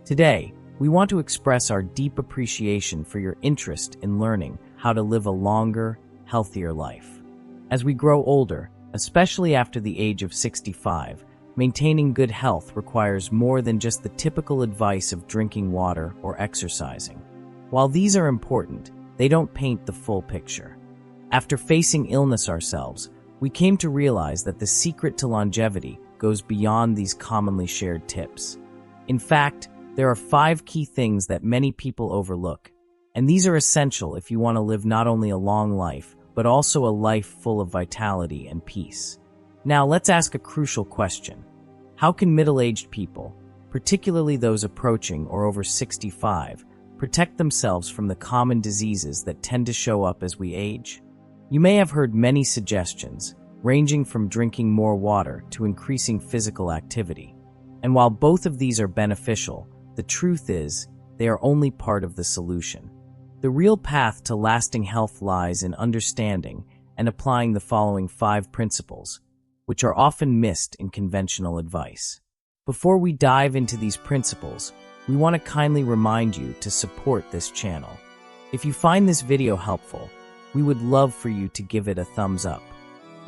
Today, we want to express our deep appreciation for your interest in learning how to live a longer, healthier life. As we grow older, especially after the age of 65, maintaining good health requires more than just the typical advice of drinking water or exercising. While these are important, they don't paint the full picture. After facing illness ourselves, we came to realize that the secret to longevity goes beyond these commonly shared tips. In fact, there are 5 key things that many people overlook, and these are essential if you want to live not only a long life, but also a life full of vitality and peace. Now, let's ask a crucial question. How can middle-aged people, particularly those approaching or over 65, protect themselves from the common diseases that tend to show up as we age? You may have heard many suggestions, ranging from drinking more water to increasing physical activity. And while both of these are beneficial, the truth is, they are only part of the solution. The real path to lasting health lies in understanding and applying the following 5 principles, which are often missed in conventional advice. Before we dive into these principles, we want to kindly remind you to support this channel. If you find this video helpful, we would love for you to give it a thumbs up.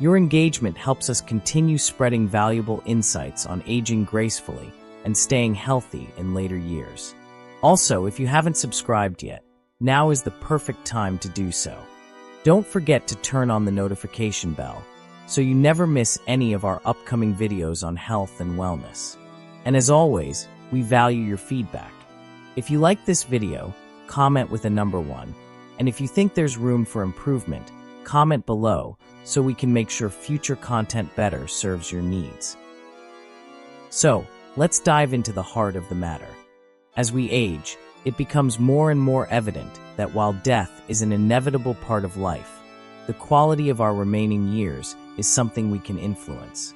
Your engagement helps us continue spreading valuable insights on aging gracefully and staying healthy in later years. Also, if you haven't subscribed yet, now is the perfect time to do so. Don't forget to turn on the notification bell so you never miss any of our upcoming videos on health and wellness. And as always, we value your feedback. If you like this video, comment with a number 1. And if you think there's room for improvement, comment below so we can make sure future content better serves your needs. So, let's dive into the heart of the matter. As we age, it becomes more and more evident that while death is an inevitable part of life, the quality of our remaining years is something we can influence.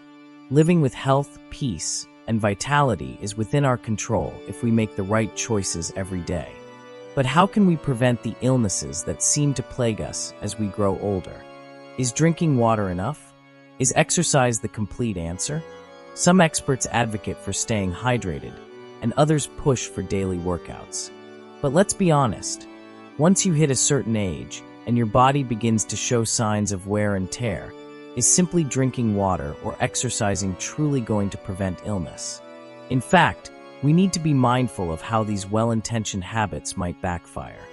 Living with health, peace, and vitality is within our control if we make the right choices every day. But how can we prevent the illnesses that seem to plague us as we grow older? Is drinking water enough? Is exercise the complete answer? Some experts advocate for staying hydrated, and others push for daily workouts. But let's be honest, once you hit a certain age and your body begins to show signs of wear and tear, is simply drinking water or exercising truly going to prevent illness? In fact, we need to be mindful of how these well-intentioned habits might backfire.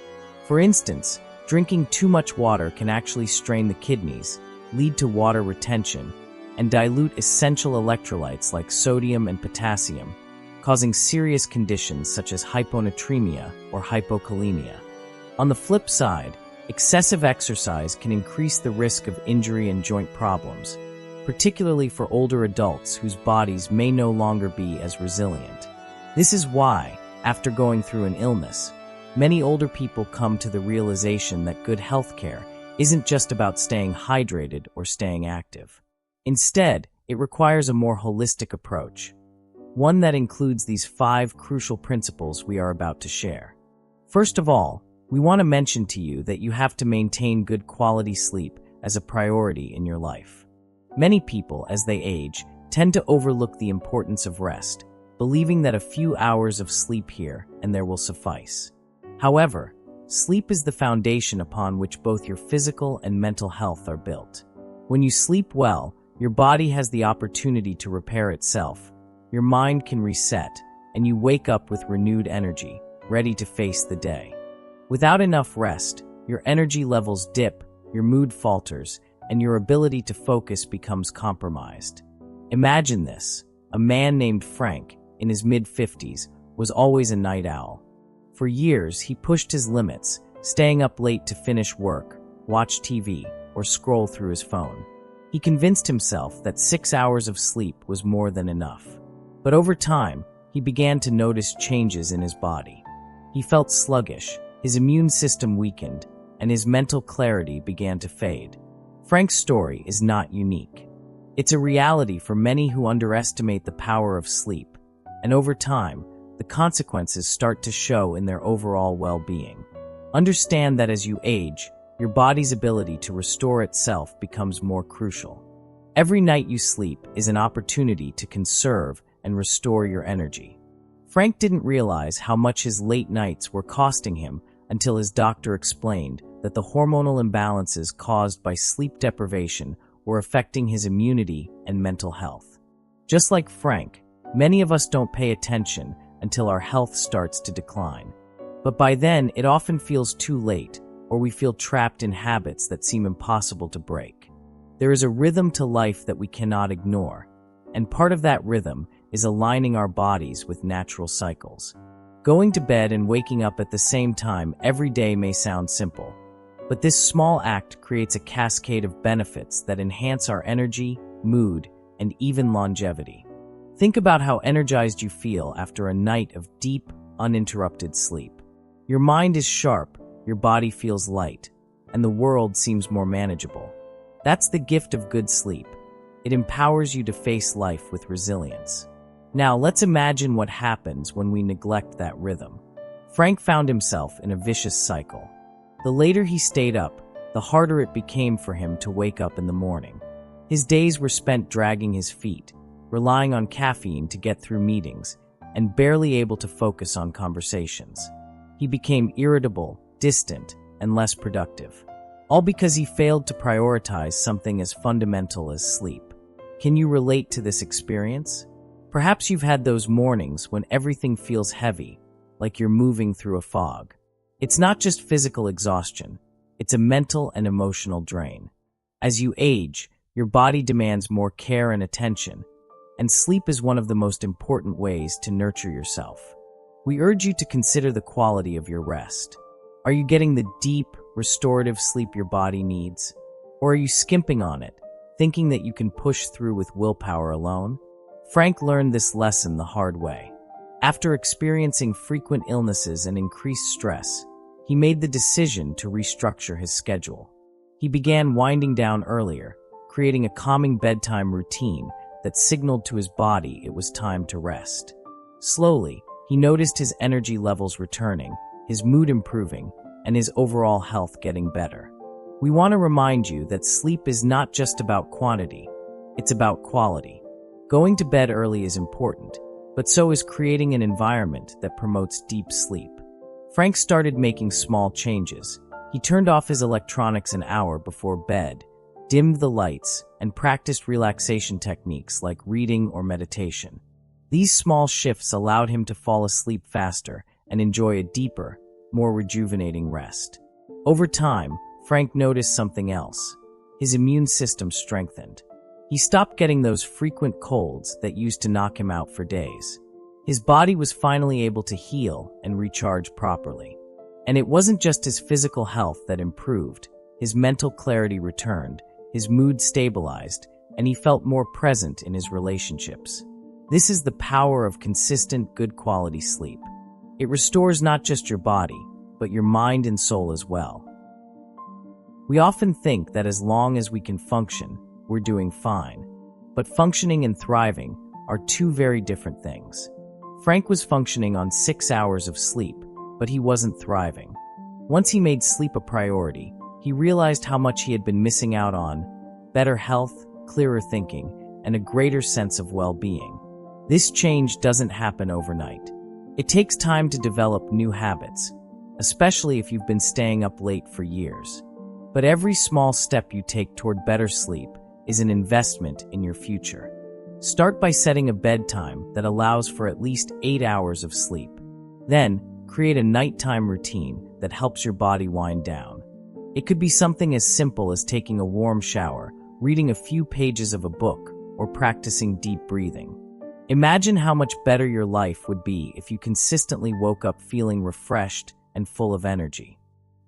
For instance, drinking too much water can actually strain the kidneys, lead to water retention, and dilute essential electrolytes like sodium and potassium, causing serious conditions such as hyponatremia or hypokalemia. On the flip side, excessive exercise can increase the risk of injury and joint problems, particularly for older adults whose bodies may no longer be as resilient. This is why, after going through an illness, many older people come to the realization that good health care isn't just about staying hydrated or staying active. Instead, it requires a more holistic approach, one that includes these 5 crucial principles we are about to share. First of all, we want to mention to you that you have to maintain good quality sleep as a priority in your life. Many people, as they age, tend to overlook the importance of rest, believing that a few hours of sleep here and there will suffice. However, sleep is the foundation upon which both your physical and mental health are built. When you sleep well, your body has the opportunity to repair itself, your mind can reset, and you wake up with renewed energy, ready to face the day. Without enough rest, your energy levels dip, your mood falters, and your ability to focus becomes compromised. Imagine this: a man named Frank, in his mid-50s, was always a night owl. For years, he pushed his limits, staying up late to finish work, watch TV, or scroll through his phone. He convinced himself that 6 hours of sleep was more than enough. But over time, he began to notice changes in his body. He felt sluggish, his immune system weakened, and his mental clarity began to fade. Frank's story is not unique. It's a reality for many who underestimate the power of sleep, and over time, the consequences start to show in their overall well-being. Understand that as you age, your body's ability to restore itself becomes more crucial. Every night you sleep is an opportunity to conserve and restore your energy. Frank didn't realize how much his late nights were costing him until his doctor explained that the hormonal imbalances caused by sleep deprivation were affecting his immunity and mental health. Just like Frank, many of us don't pay attention until our health starts to decline. But by then, it often feels too late, or we feel trapped in habits that seem impossible to break. There is a rhythm to life that we cannot ignore, and part of that rhythm is aligning our bodies with natural cycles. Going to bed and waking up at the same time every day may sound simple, but this small act creates a cascade of benefits that enhance our energy, mood, and even longevity. Think about how energized you feel after a night of deep, uninterrupted sleep. Your mind is sharp, your body feels light, and the world seems more manageable. That's the gift of good sleep. It empowers you to face life with resilience. Now, let's imagine what happens when we neglect that rhythm. Frank found himself in a vicious cycle. The later he stayed up, the harder it became for him to wake up in the morning. His days were spent dragging his feet, relying on caffeine to get through meetings, and barely able to focus on conversations. He became irritable, distant, and less productive, all because he failed to prioritize something as fundamental as sleep. Can you relate to this experience? Perhaps you've had those mornings when everything feels heavy, like you're moving through a fog. It's not just physical exhaustion, it's a mental and emotional drain. As you age, your body demands more care and attention, and sleep is one of the most important ways to nurture yourself. We urge you to consider the quality of your rest. Are you getting the deep, restorative sleep your body needs? Or are you skimping on it, thinking that you can push through with willpower alone? Frank learned this lesson the hard way. After experiencing frequent illnesses and increased stress, he made the decision to restructure his schedule. He began winding down earlier, creating a calming bedtime routine that signaled to his body it was time to rest. Slowly, he noticed his energy levels returning, his mood improving, and his overall health getting better. We want to remind you that sleep is not just about quantity, it's about quality. Going to bed early is important, but so is creating an environment that promotes deep sleep. Frank started making small changes. He turned off his electronics an hour before bed, dimmed the lights, and practiced relaxation techniques like reading or meditation. These small shifts allowed him to fall asleep faster and enjoy a deeper, more rejuvenating rest. Over time, Frank noticed something else. His immune system strengthened. He stopped getting those frequent colds that used to knock him out for days. His body was finally able to heal and recharge properly. And it wasn't just his physical health that improved. His mental clarity returned, his mood stabilized, and he felt more present in his relationships. This is the power of consistent, good quality sleep. It restores not just your body, but your mind and soul as well. We often think that as long as we can function, we're doing fine. But functioning and thriving are two very different things. Frank was functioning on 6 hours of sleep, but he wasn't thriving. Once he made sleep a priority, he realized how much he had been missing out on: better health, clearer thinking, and a greater sense of well-being. This change doesn't happen overnight. It takes time to develop new habits, especially if you've been staying up late for years. But every small step you take toward better sleep is an investment in your future. Start by setting a bedtime that allows for at least 8 hours of sleep. Then, create a nighttime routine that helps your body wind down. It could be something as simple as taking a warm shower, reading a few pages of a book, or practicing deep breathing. Imagine how much better your life would be if you consistently woke up feeling refreshed and full of energy.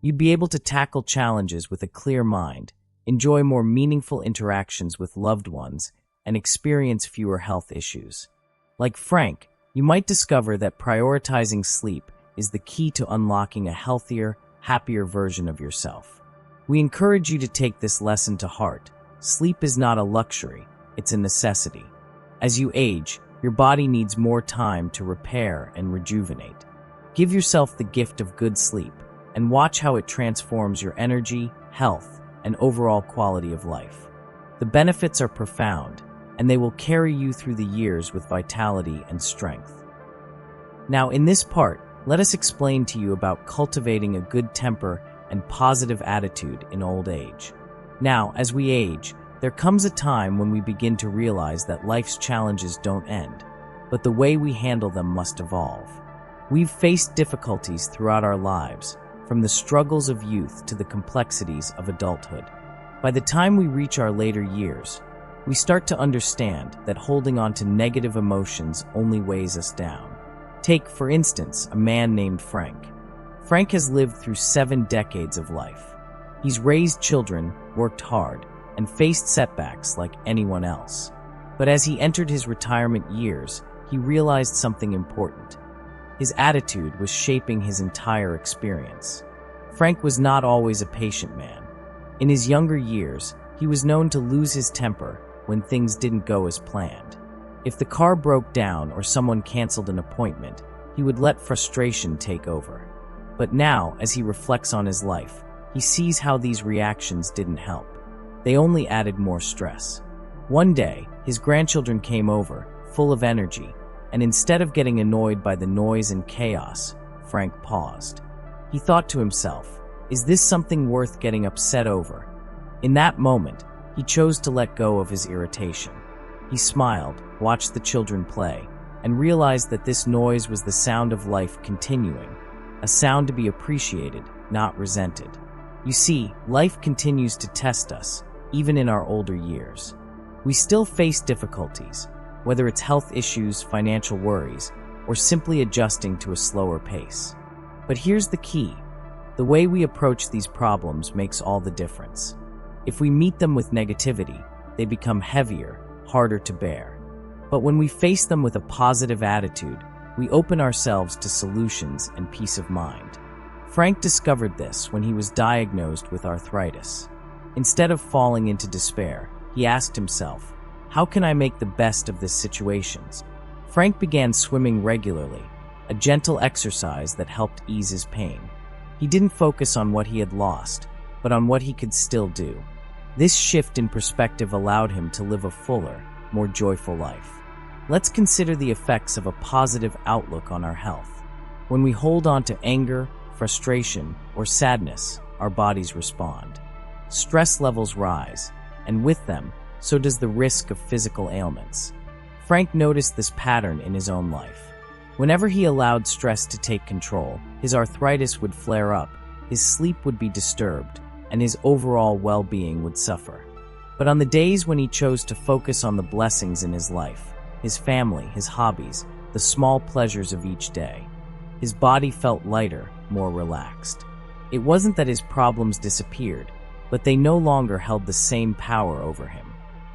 You'd be able to tackle challenges with a clear mind, enjoy more meaningful interactions with loved ones, and experience fewer health issues. Like Frank, you might discover that prioritizing sleep is the key to unlocking a healthier, happier version of yourself. We encourage you to take this lesson to heart. Sleep is not a luxury, it's a necessity. As you age, your body needs more time to repair and rejuvenate. Give yourself the gift of good sleep and watch how it transforms your energy, health, and overall quality of life. The benefits are profound, and they will carry you through the years with vitality and strength. Now, in this part, let us explain to you about cultivating a good temper and positive attitude in old age. Now, as we age, there comes a time when we begin to realize that life's challenges don't end, but the way we handle them must evolve. We've faced difficulties throughout our lives, from the struggles of youth to the complexities of adulthood. By the time we reach our later years, we start to understand that holding on to negative emotions only weighs us down. Take, for instance, a man named Frank. Frank has lived through 7 decades of life. He's raised children, worked hard, and faced setbacks like anyone else. But as he entered his retirement years, he realized something important. His attitude was shaping his entire experience. Frank was not always a patient man. In his younger years, he was known to lose his temper when things didn't go as planned. If the car broke down or someone canceled an appointment, he would let frustration take over. But now, as he reflects on his life, he sees how these reactions didn't help. They only added more stress. One day, his grandchildren came over, full of energy, and instead of getting annoyed by the noise and chaos, Frank paused. He thought to himself, "Is this something worth getting upset over?" In that moment, he chose to let go of his irritation. He smiled, watched the children play, and realized that this noise was the sound of life continuing, a sound to be appreciated, not resented. You see, life continues to test us, even in our older years. We still face difficulties, whether it's health issues, financial worries, or simply adjusting to a slower pace. But here's the key. The way we approach these problems makes all the difference. If we meet them with negativity, they become heavier, harder to bear. But when we face them with a positive attitude, we open ourselves to solutions and peace of mind. Frank discovered this when he was diagnosed with arthritis. Instead of falling into despair, he asked himself, "How can I make the best of this situation?" Frank began swimming regularly, a gentle exercise that helped ease his pain. He didn't focus on what he had lost, but on what he could still do. This shift in perspective allowed him to live a fuller, more joyful life. Let's consider the effects of a positive outlook on our health. When we hold on to anger, frustration, or sadness, our bodies respond. Stress levels rise, and with them, so does the risk of physical ailments. Frank noticed this pattern in his own life. Whenever he allowed stress to take control, his arthritis would flare up, his sleep would be disturbed, and his overall well-being would suffer. But on the days when he chose to focus on the blessings in his life, his family, his hobbies, the small pleasures of each day, his body felt lighter, more relaxed. It wasn't that his problems disappeared, but they no longer held the same power over him.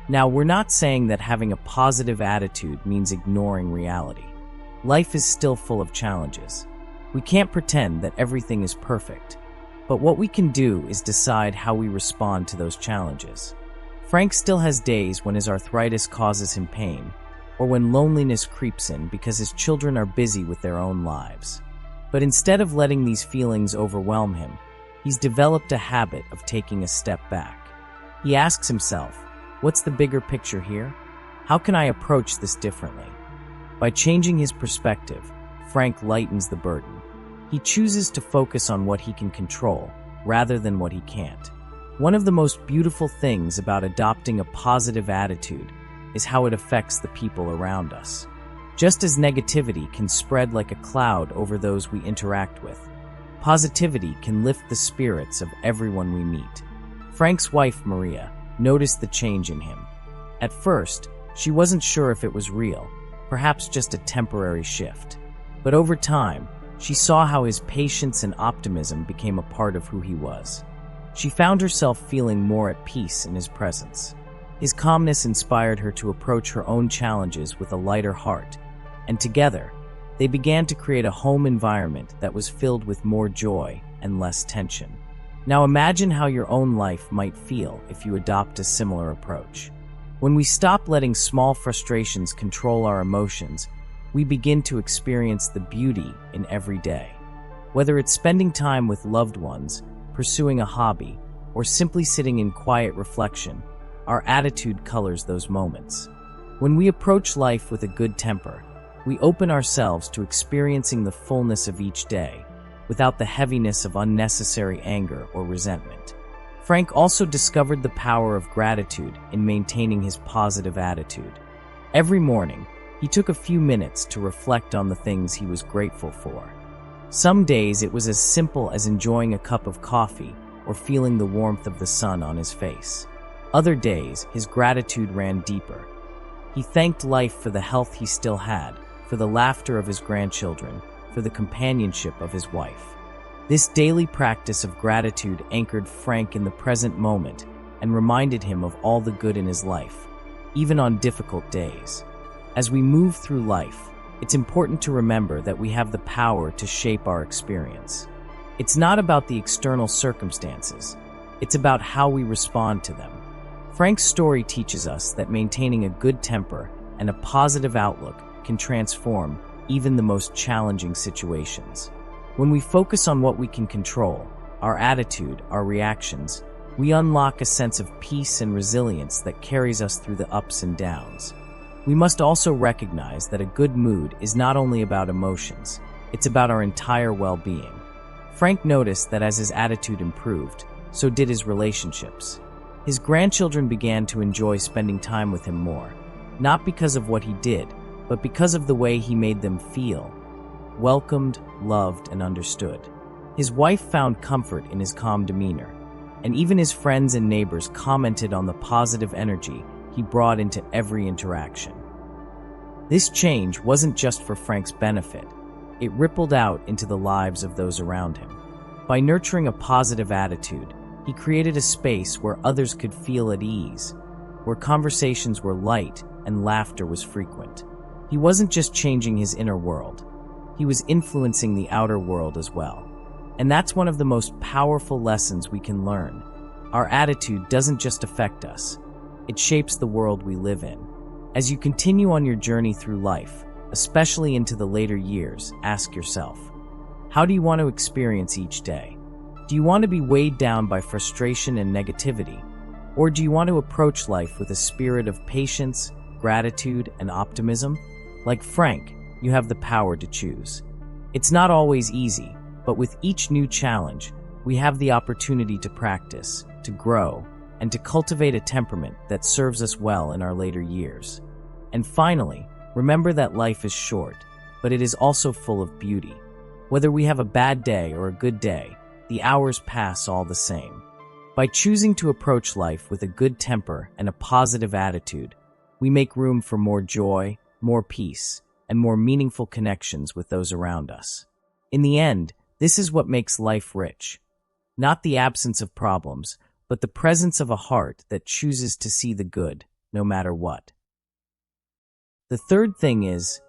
Now, we're not saying that having a positive attitude means ignoring reality. Life is still full of challenges. We can't pretend that everything is perfect, but what we can do is decide how we respond to those challenges. Frank still has days when his arthritis causes him pain, or when loneliness creeps in because his children are busy with their own lives. But instead of letting these feelings overwhelm him, he's developed a habit of taking a step back. He asks himself, "What's the bigger picture here? How can I approach this differently?" By changing his perspective, Frank lightens the burden. He chooses to focus on what he can control rather than what he can't. One of the most beautiful things about adopting a positive attitude is how it affects the people around us. Just as negativity can spread like a cloud over those we interact with, positivity can lift the spirits of everyone we meet. Frank's wife, Maria, noticed the change in him. At first, she wasn't sure if it was real, perhaps just a temporary shift. But over time, she saw how his patience and optimism became a part of who he was. She found herself feeling more at peace in his presence. His calmness inspired her to approach her own challenges with a lighter heart, and together, they began to create a home environment that was filled with more joy and less tension. Now imagine how your own life might feel if you adopt a similar approach. When we stop letting small frustrations control our emotions, we begin to experience the beauty in every day. Whether it's spending time with loved ones, pursuing a hobby, or simply sitting in quiet reflection, our attitude colors those moments. When we approach life with a good temper, we open ourselves to experiencing the fullness of each day, without the heaviness of unnecessary anger or resentment. Frank also discovered the power of gratitude in maintaining his positive attitude. Every morning, he took a few minutes to reflect on the things he was grateful for. Some days it was as simple as enjoying a cup of coffee or feeling the warmth of the sun on his face. Other days, his gratitude ran deeper. He thanked life for the health he still had, for the laughter of his grandchildren, for the companionship of his wife. This daily practice of gratitude anchored Frank in the present moment and reminded him of all the good in his life, even on difficult days. As we move through life, it's important to remember that we have the power to shape our experience. It's not about the external circumstances, it's about how we respond to them. Frank's story teaches us that maintaining a good temper and a positive outlook can transform even the most challenging situations. When we focus on what we can control, our attitude, our reactions, we unlock a sense of peace and resilience that carries us through the ups and downs. We must also recognize that a good mood is not only about emotions, it's about our entire well-being. Frank noticed that as his attitude improved, so did his relationships. His grandchildren began to enjoy spending time with him more, not because of what he did, but because of the way he made them feel, welcomed, loved, and understood. His wife found comfort in his calm demeanor, and even his friends and neighbors commented on the positive energy he brought into every interaction. This change wasn't just for Frank's benefit, it rippled out into the lives of those around him. By nurturing a positive attitude, he created a space where others could feel at ease, where conversations were light and laughter was frequent. He wasn't just changing his inner world, he was influencing the outer world as well. And that's one of the most powerful lessons we can learn. Our attitude doesn't just affect us, it shapes the world we live in. As you continue on your journey through life, especially into the later years, ask yourself, how do you want to experience each day? Do you want to be weighed down by frustration and negativity? Or do you want to approach life with a spirit of patience, gratitude, and optimism? Like Frank, you have the power to choose. It's not always easy, but with each new challenge, we have the opportunity to practice, to grow, and to cultivate a temperament that serves us well in our later years. And finally, remember that life is short, but it is also full of beauty. Whether we have a bad day or a good day, the hours pass all the same. By choosing to approach life with a good temper and a positive attitude, we make room for more joy, more peace, and more meaningful connections with those around us. In the end, this is what makes life rich. Not the absence of problems, but the presence of a heart that chooses to see the good, no matter what. The third thing is,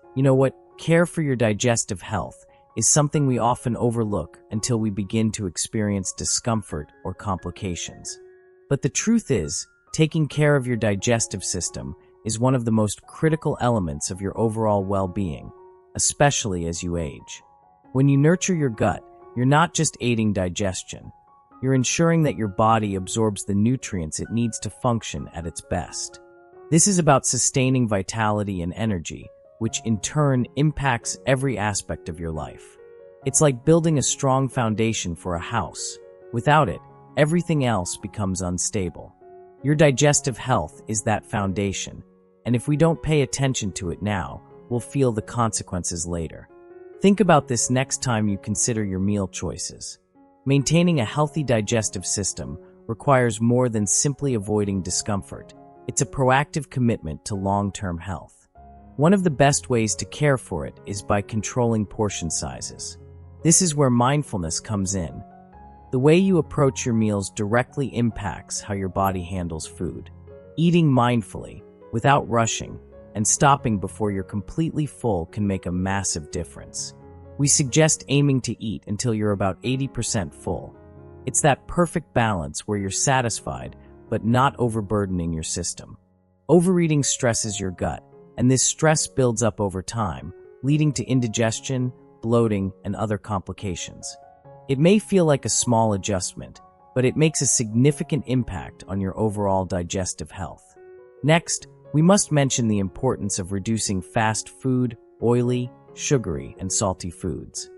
care for your digestive health is something we often overlook until we begin to experience discomfort or complications. But the truth is, taking care of your digestive system is one of the most critical elements of your overall well-being, especially as you age. When you nurture your gut, you're not just aiding digestion, you're ensuring that your body absorbs the nutrients it needs to function at its best. This is about sustaining vitality and energy, which in turn impacts every aspect of your life. It's like building a strong foundation for a house. Without it, everything else becomes unstable. Your digestive health is that foundation, and if we don't pay attention to it now, we'll feel the consequences later. Think about this next time you consider your meal choices. Maintaining a healthy digestive system requires more than simply avoiding discomfort. It's a proactive commitment to long-term health. One of the best ways to care for it is by controlling portion sizes. This is where mindfulness comes in. The way you approach your meals directly impacts how your body handles food. Eating mindfully, without rushing, and stopping before you're completely full can make a massive difference. We suggest aiming to eat until you're about 80% full. It's that perfect balance where you're satisfied, but not overburdening your system. Overeating stresses your gut, and this stress builds up over time, leading to indigestion, bloating, and other complications. It may feel like a small adjustment, but it makes a significant impact on your overall digestive health. Next, we must mention the importance of reducing fast food, oily, sugary, and salty foods.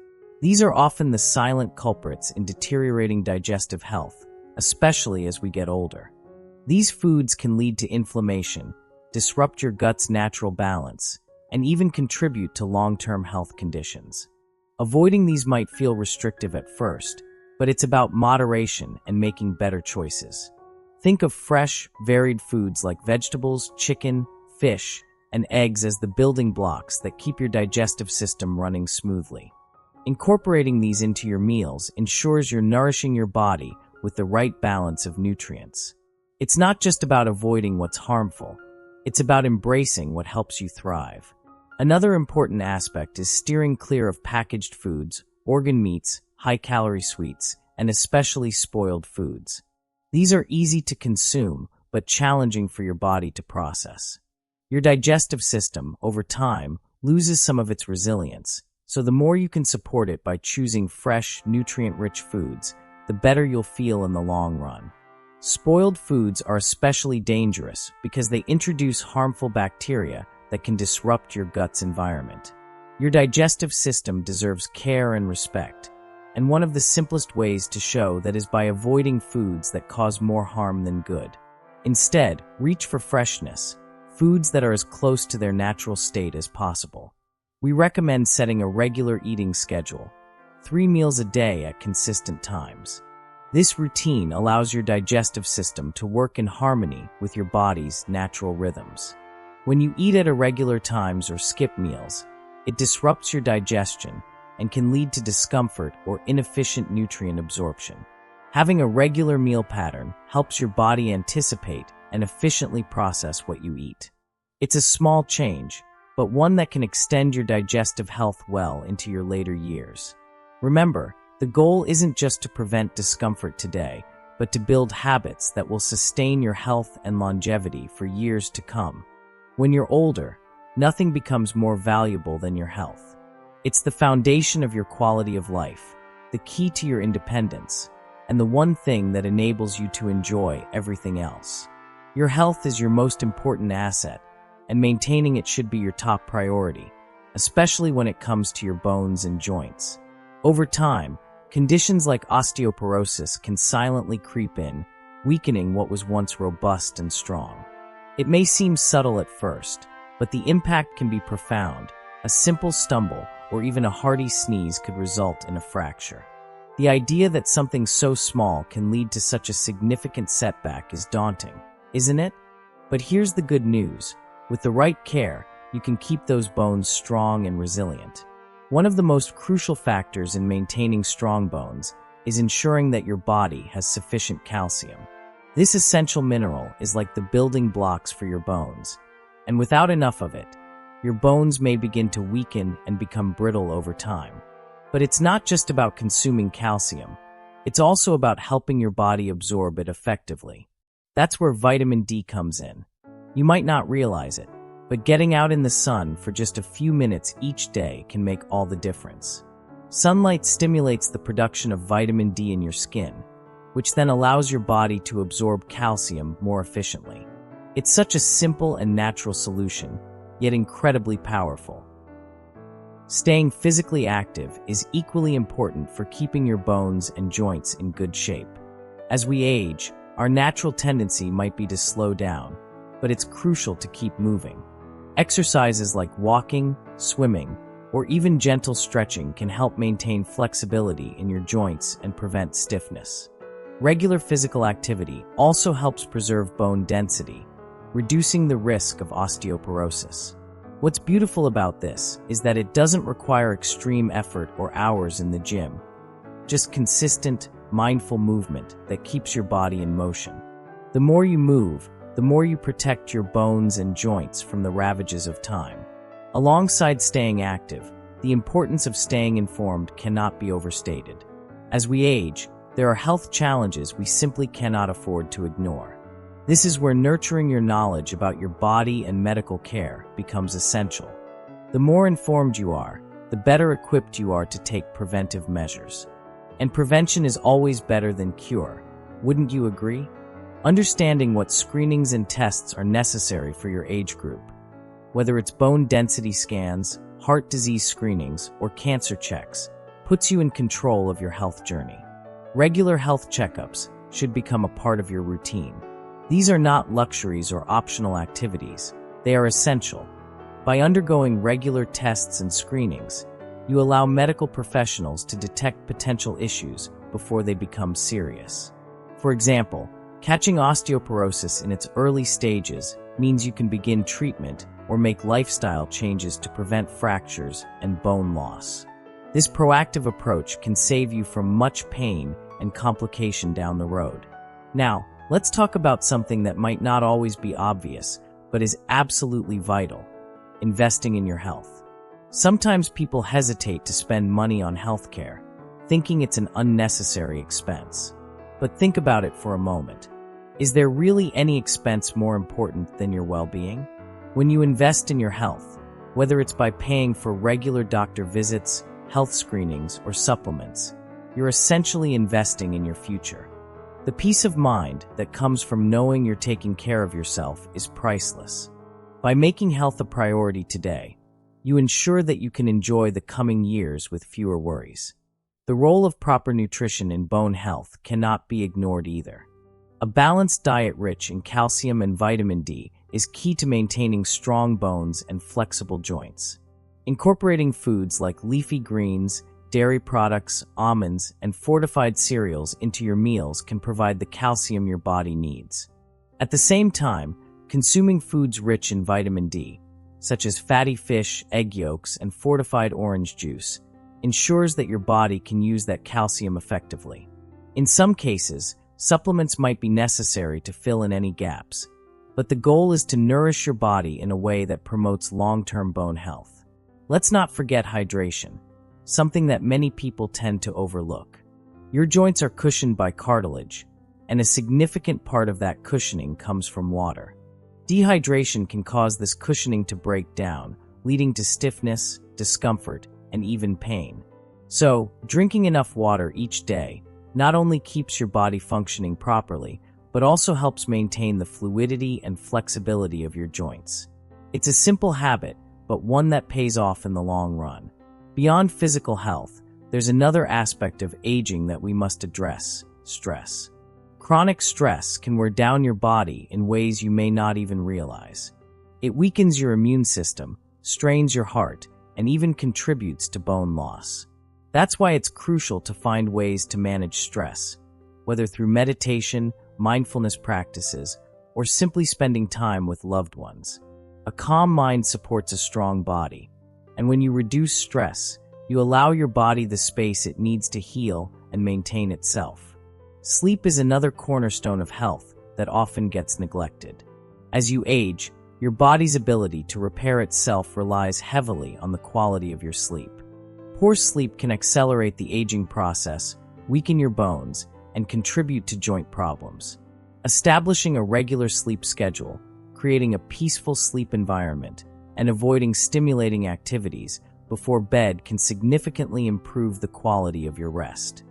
These are often the silent culprits in deteriorating digestive health, especially as we get older. These foods can lead to inflammation, disrupt your gut's natural balance, and even contribute to long-term health conditions. Avoiding these might feel restrictive at first, but it's about moderation and making better choices. Think of fresh, varied foods like vegetables, chicken, fish, and eggs as the building blocks that keep your digestive system running smoothly. Incorporating these into your meals ensures you're nourishing your body with the right balance of nutrients. It's not just about avoiding what's harmful, it's about embracing what helps you thrive. Another important aspect is steering clear of packaged foods, organ meats, high-calorie sweets, and especially spoiled foods. These are easy to consume, but challenging for your body to process. Your digestive system, over time, loses some of its resilience, so the more you can support it by choosing fresh, nutrient-rich foods, the better you'll feel in the long run. Spoiled foods are especially dangerous because they introduce harmful bacteria that can disrupt your gut's environment. Your digestive system deserves care and respect, and one of the simplest ways to show that is by avoiding foods that cause more harm than good. Instead, reach for freshness, foods that are as close to their natural state as possible. We recommend setting a regular eating schedule, 3 meals a day at consistent times. This routine allows your digestive system to work in harmony with your body's natural rhythms. When you eat at irregular times or skip meals, it disrupts your digestion and can lead to discomfort or inefficient nutrient absorption. Having a regular meal pattern helps your body anticipate and efficiently process what you eat. It's a small change, but one that can extend your digestive health well into your later years. Remember, the goal isn't just to prevent discomfort today, but to build habits that will sustain your health and longevity for years to come. When you're older, nothing becomes more valuable than your health. It's the foundation of your quality of life, the key to your independence, and the one thing that enables you to enjoy everything else. Your health is your most important asset, and maintaining it should be your top priority, especially when it comes to your bones and joints. Over time, conditions like osteoporosis can silently creep in, weakening what was once robust and strong. It may seem subtle at first, but the impact can be profound. A simple stumble or even a hearty sneeze could result in a fracture. The idea that something so small can lead to such a significant setback is daunting, isn't it? But here's the good news. With the right care, you can keep those bones strong and resilient. One of the most crucial factors in maintaining strong bones is ensuring that your body has sufficient calcium. This essential mineral is like the building blocks for your bones, and without enough of it, your bones may begin to weaken and become brittle over time. But it's not just about consuming calcium, it's also about helping your body absorb it effectively. That's where vitamin D comes in. You might not realize it, but getting out in the sun for just a few minutes each day can make all the difference. Sunlight stimulates the production of vitamin D in your skin, which then allows your body to absorb calcium more efficiently. It's such a simple and natural solution, yet incredibly powerful. Staying physically active is equally important for keeping your bones and joints in good shape. As we age, our natural tendency might be to slow down, but it's crucial to keep moving. Exercises like walking, swimming, or even gentle stretching can help maintain flexibility in your joints and prevent stiffness. Regular physical activity also helps preserve bone density, reducing the risk of osteoporosis. What's beautiful about this is that it doesn't require extreme effort or hours in the gym, just consistent, mindful movement that keeps your body in motion. The more you move, the more you protect your bones and joints from the ravages of time. Alongside staying active, the importance of staying informed cannot be overstated. As we age, there are health challenges we simply cannot afford to ignore. This is where nurturing your knowledge about your body and medical care becomes essential. The more informed you are, the better equipped you are to take preventive measures. And prevention is always better than cure. Wouldn't you agree? Understanding what screenings and tests are necessary for your age group, whether it's bone density scans, heart disease screenings, or cancer checks puts you in control of your health journey. Regular health checkups should become a part of your routine. These are not luxuries or optional activities. They are essential. By undergoing regular tests and screenings, you allow medical professionals to detect potential issues before they become serious. For example, catching osteoporosis in its early stages means you can begin treatment or make lifestyle changes to prevent fractures and bone loss. This proactive approach can save you from much pain and complication down the road. Now, let's talk about something that might not always be obvious, but is absolutely vital: investing in your health. Sometimes people hesitate to spend money on healthcare, thinking it's an unnecessary expense. But think about it for a moment. Is there really any expense more important than your well-being? When you invest in your health, whether it's by paying for regular doctor visits, health screenings, or supplements, you're essentially investing in your future. The peace of mind that comes from knowing you're taking care of yourself is priceless. By making health a priority today, you ensure that you can enjoy the coming years with fewer worries. The role of proper nutrition in bone health cannot be ignored either. A balanced diet rich in calcium and vitamin D is key to maintaining strong bones and flexible joints. Incorporating foods like leafy greens, dairy products, almonds, and fortified cereals into your meals can provide the calcium your body needs. At the same time, consuming foods rich in vitamin D, such as fatty fish, egg yolks, and fortified orange juice, ensures that your body can use that calcium effectively. In some cases, supplements might be necessary to fill in any gaps, but the goal is to nourish your body in a way that promotes long-term bone health. Let's not forget hydration, something that many people tend to overlook. Your joints are cushioned by cartilage, and a significant part of that cushioning comes from water. Dehydration can cause this cushioning to break down, leading to stiffness, discomfort, and even pain. So, drinking enough water each day not only keeps your body functioning properly, but also helps maintain the fluidity and flexibility of your joints. It's a simple habit, but one that pays off in the long run. Beyond physical health, there's another aspect of aging that we must address: stress. Chronic stress can wear down your body in ways you may not even realize. It weakens your immune system, strains your heart, and even contributes to bone loss. That's why it's crucial to find ways to manage stress, whether through meditation, mindfulness practices, or simply spending time with loved ones. A calm mind supports a strong body, and when you reduce stress, you allow your body the space it needs to heal and maintain itself. Sleep is another cornerstone of health that often gets neglected. As you age, your body's ability to repair itself relies heavily on the quality of your sleep. Poor sleep can accelerate the aging process, weaken your bones, and contribute to joint problems. Establishing a regular sleep schedule, creating a peaceful sleep environment, and avoiding stimulating activities before bed can significantly improve the quality of your rest.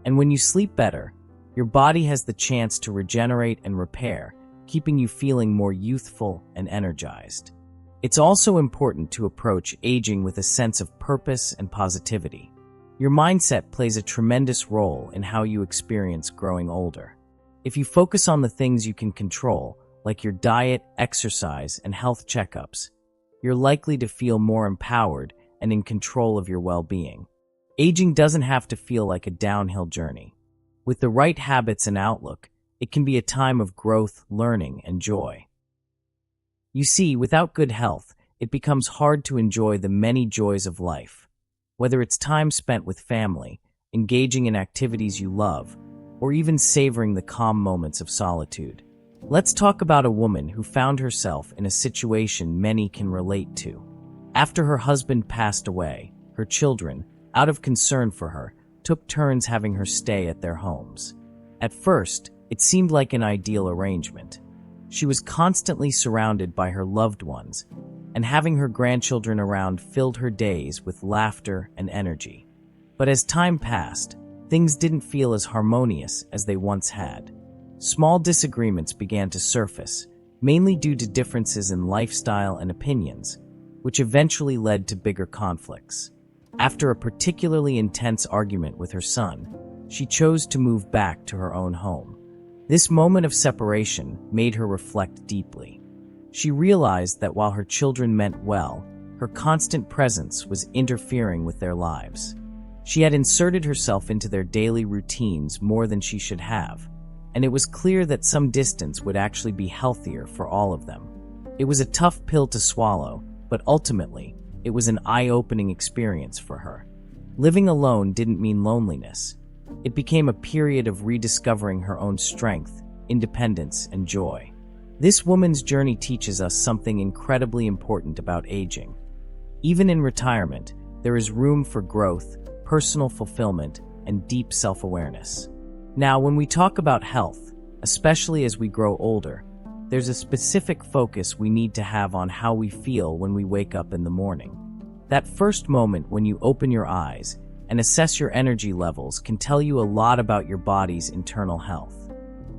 And when you sleep better, your body has the chance to regenerate and repair, keeping you feeling more youthful and energized. It's also important to approach aging with a sense of purpose and positivity. Your mindset plays a tremendous role in how you experience growing older. If you focus on the things you can control, like your diet, exercise, and health checkups, you're likely to feel more empowered and in control of your well-being. Aging doesn't have to feel like a downhill journey. With the right habits and outlook, it can be a time of growth, learning, and joy. You see, without good health, it becomes hard to enjoy the many joys of life. Whether it's time spent with family, engaging in activities you love, or even savoring the calm moments of solitude. Let's talk about a woman who found herself in a situation many can relate to. After her husband passed away, her children, out of concern for her, took turns having her stay at their homes. At first, it seemed like an ideal arrangement. She was constantly surrounded by her loved ones, and having her grandchildren around filled her days with laughter and energy. But as time passed, things didn't feel as harmonious as they once had. Small disagreements began to surface, mainly due to differences in lifestyle and opinions, which eventually led to bigger conflicts. After a particularly intense argument with her son, she chose to move back to her own home. This moment of separation made her reflect deeply. She realized that while her children meant well, her constant presence was interfering with their lives. She had inserted herself into their daily routines more than she should have, and it was clear that some distance would actually be healthier for all of them. It was a tough pill to swallow, but ultimately, it was an eye-opening experience for her. Living alone didn't mean loneliness. It became a period of rediscovering her own strength, independence, and joy. This woman's journey teaches us something incredibly important about aging. Even in retirement, there is room for growth, personal fulfillment, and deep self-awareness. Now, when we talk about health, especially as we grow older, there's a specific focus we need to have on how we feel when we wake up in the morning. That first moment when you open your eyes and assess your energy levels can tell you a lot about your body's internal health.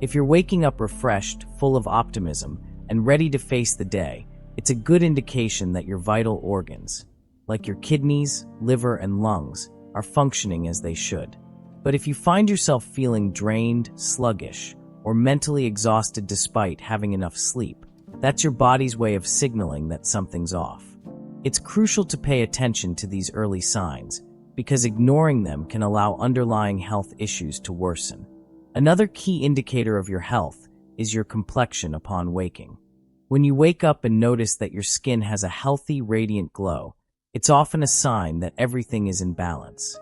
If you're waking up refreshed, full of optimism, and ready to face the day, it's a good indication that your vital organs, like your kidneys, liver, and lungs, are functioning as they should. But if you find yourself feeling drained, sluggish, or mentally exhausted despite having enough sleep, that's your body's way of signaling that something's off. It's crucial to pay attention to these early signs, because ignoring them can allow underlying health issues to worsen. Another key indicator of your health is your complexion upon waking. When you wake up and notice that your skin has a healthy, radiant glow, it's often a sign that everything is in balance.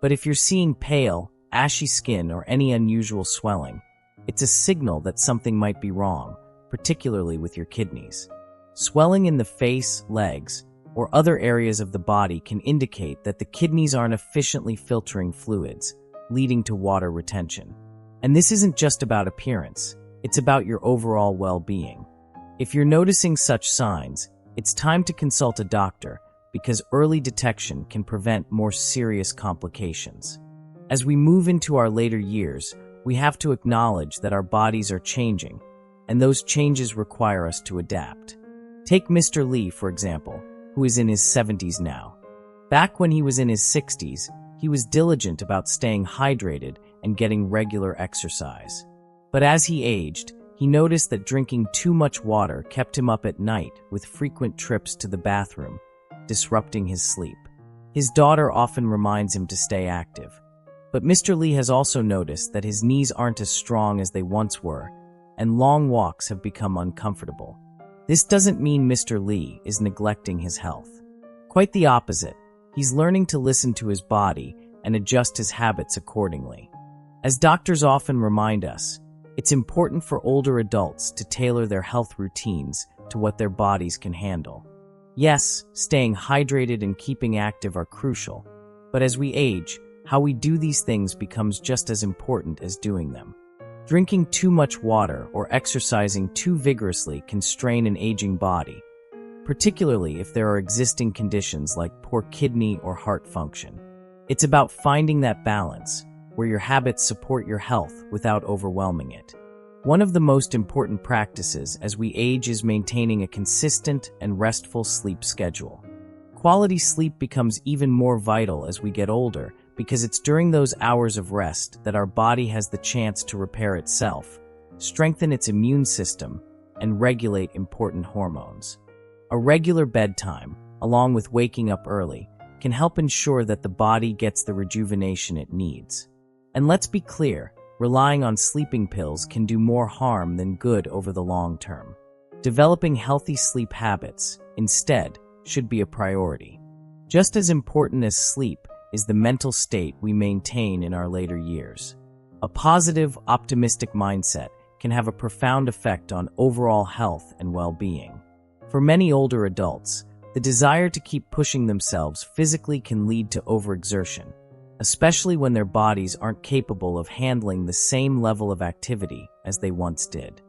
But if you're seeing pale, ashy skin or any unusual swelling, it's a signal that something might be wrong, particularly with your kidneys. Swelling in the face, legs, or other areas of the body can indicate that the kidneys aren't efficiently filtering fluids, leading to water retention. And this isn't just about appearance, it's about your overall well-being. If you're noticing such signs, it's time to consult a doctor because early detection can prevent more serious complications. As we move into our later years, we have to acknowledge that our bodies are changing, and those changes require us to adapt. Take Mr. Lee, for example, who is in his 70s now. Back when he was in his 60s, he was diligent about staying hydrated and getting regular exercise. But as he aged, he noticed that drinking too much water kept him up at night with frequent trips to the bathroom, disrupting his sleep. His daughter often reminds him to stay active. But Mr. Lee has also noticed that his knees aren't as strong as they once were, and long walks have become uncomfortable. This doesn't mean Mr. Lee is neglecting his health. Quite the opposite. He's learning to listen to his body and adjust his habits accordingly. As doctors often remind us, it's important for older adults to tailor their health routines to what their bodies can handle. Yes, staying hydrated and keeping active are crucial, but as we age, how we do these things becomes just as important as doing them. Drinking too much water or exercising too vigorously can strain an aging body, particularly if there are existing conditions like poor kidney or heart function. It's about finding that balance, where your habits support your health without overwhelming it. One of the most important practices as we age is maintaining a consistent and restful sleep schedule. Quality sleep becomes even more vital as we get older because it's during those hours of rest that our body has the chance to repair itself, strengthen its immune system, and regulate important hormones. A regular bedtime, along with waking up early, can help ensure that the body gets the rejuvenation it needs. And let's be clear, relying on sleeping pills can do more harm than good over the long term. Developing healthy sleep habits, instead, should be a priority. Just as important as sleep is the mental state we maintain in our later years. A positive, optimistic mindset can have a profound effect on overall health and well-being. For many older adults, the desire to keep pushing themselves physically can lead to overexertion, especially when their bodies aren't capable of handling the same level of activity as they once did.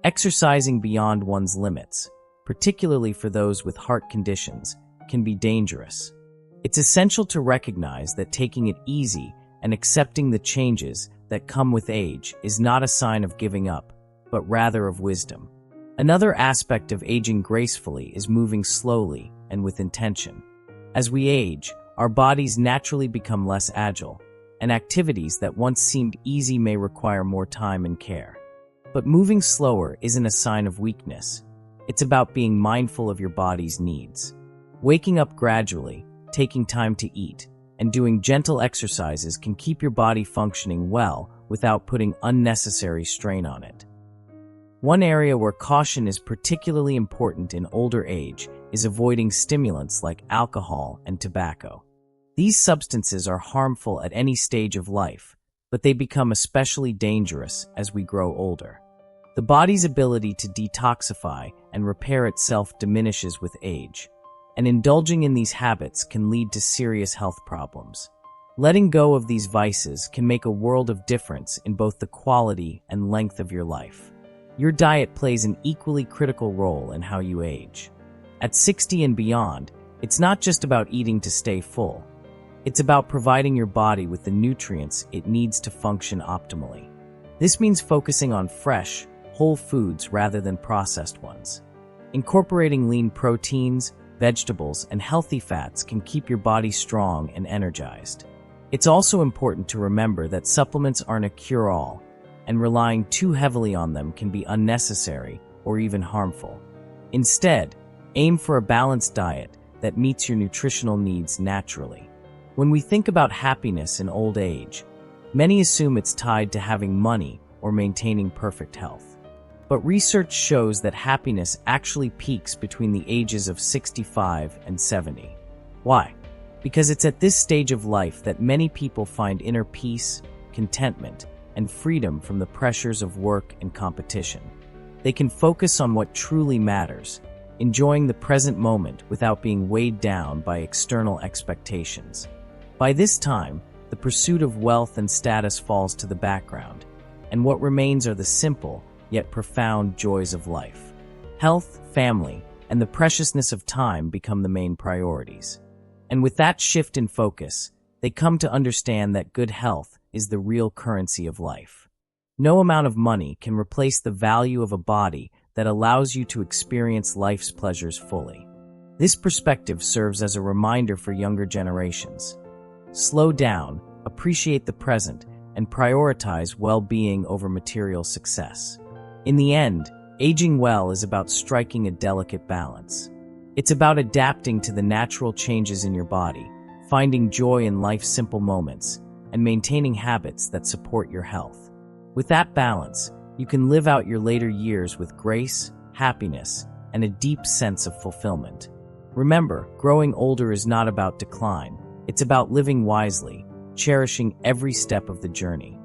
Exercising beyond one's limits, particularly for those with heart conditions, can be dangerous. It's essential to recognize that taking it easy and accepting the changes that come with age is not a sign of giving up, but rather of wisdom. Another aspect of aging gracefully is moving slowly and with intention. As we age, our bodies naturally become less agile, and activities that once seemed easy may require more time and care. But moving slower isn't a sign of weakness. It's about being mindful of your body's needs. Waking up gradually, taking time to eat, and doing gentle exercises can keep your body functioning well without putting unnecessary strain on it. One area where caution is particularly important in older age is avoiding stimulants like alcohol and tobacco. These substances are harmful at any stage of life, but they become especially dangerous as we grow older. The body's ability to detoxify and repair itself diminishes with age, and indulging in these habits can lead to serious health problems. Letting go of these vices can make a world of difference in both the quality and length of your life. Your diet plays an equally critical role in how you age. At 60 and beyond, it's not just about eating to stay full. It's about providing your body with the nutrients it needs to function optimally. This means focusing on fresh, whole foods rather than processed ones. Incorporating lean proteins, vegetables, and healthy fats can keep your body strong and energized. It's also important to remember that supplements aren't a cure-all, and relying too heavily on them can be unnecessary or even harmful. Instead, aim for a balanced diet that meets your nutritional needs naturally. When we think about happiness in old age, many assume it's tied to having money or maintaining perfect health. But research shows that happiness actually peaks between the ages of 65 and 70. Why? Because it's at this stage of life that many people find inner peace, contentment, and freedom from the pressures of work and competition. They can focus on what truly matters, enjoying the present moment without being weighed down by external expectations. By this time, the pursuit of wealth and status falls to the background, and what remains are the simple, yet profound joys of life. Health, family, and the preciousness of time become the main priorities. And with that shift in focus, they come to understand that good health is the real currency of life. No amount of money can replace the value of a body that allows you to experience life's pleasures fully. This perspective serves as a reminder for younger generations. Slow down, appreciate the present, and prioritize well-being over material success. In the end, aging well is about striking a delicate balance. It's about adapting to the natural changes in your body, finding joy in life's simple moments, and maintaining habits that support your health. With that balance, you can live out your later years with grace, happiness, and a deep sense of fulfillment. Remember, growing older is not about decline. It's about living wisely, cherishing every step of the journey.